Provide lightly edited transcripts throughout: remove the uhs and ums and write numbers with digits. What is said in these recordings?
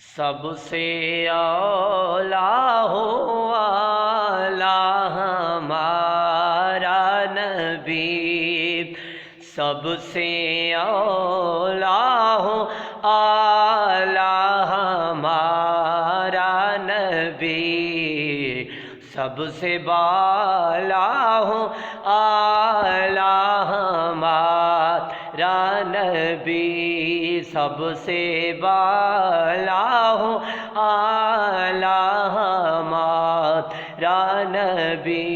سب سے اولیٰ ہو اعلیٰ ہمارا نبی، سب سے اولیٰ ہو اعلیٰ ہمارا نبی، سب سے بالا ہو اعلیٰ ہمارا نبی، سب سے بالا ہو اعلیٰ ہمارا نبی،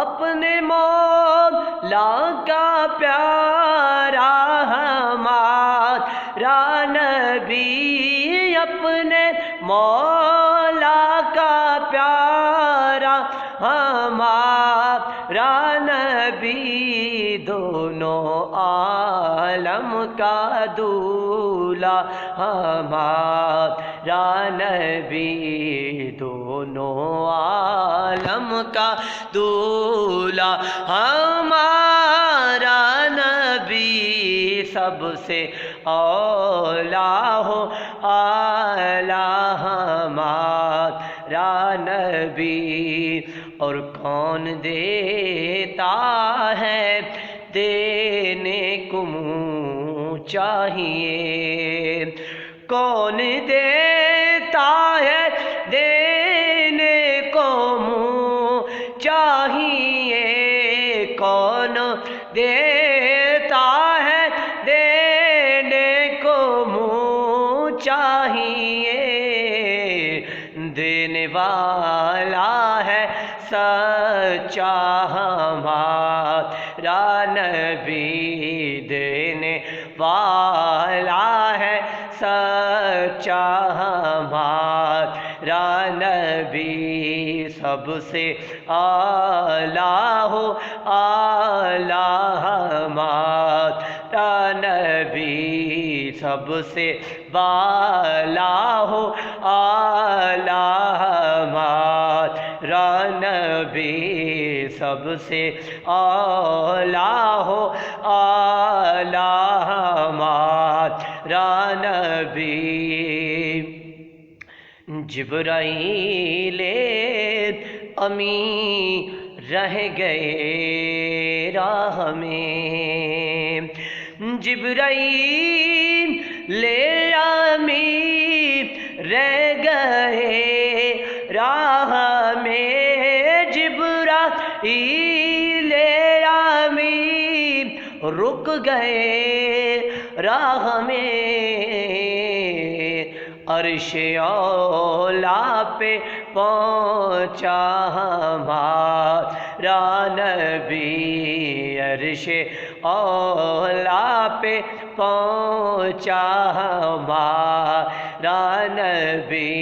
اپنے مولا کا پیارا ہمارا نبی، اپنے مولا کا پیارا ہمارا نبی، دونوں عالم کا دولہا ہمارا نبی، دونوں عالم کا دولہا ہمارا نبی، سب سے اولیٰ ہو اعلیٰ ہمارا نبی، اور کون دیتا ہے دینے کو منہ چاہیے، کون دیتا ہے دینے کو منہ چاہیے، کون دیتا ہے دینے کو منہ چاہیے، دینے والا ہے سچا ہمارا نبی، دینے والا ہے سچا ہمارا نبی، سب سے اعلیٰ ہو اعلیٰ ہمارا نبی، سب سے بالا ہو اعلیٰ ہمارا نبی، سب سے اولیٰ ہو اعلیٰ ہمارا نبی، جبرائیل امین رہ گئے راہ میں، جبرائیل امین رہ گئے راہ میں، جبرائیل امین رک گئے راہ میں، عرش اولیٰ پہ پہنچا ہمارا نبی، عرش اولیٰ پہ پہنچا ہمارا نبی،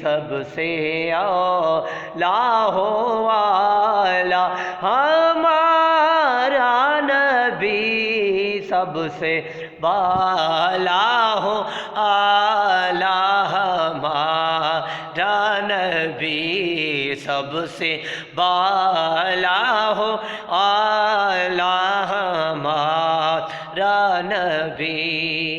سب سے اولیٰ ہو اعلیٰ ہمارا نبی، سب سے بالا ہو اعلیٰ ہمارا نبی، سب سے بالا ہو اعلیٰ ہمارا نبی۔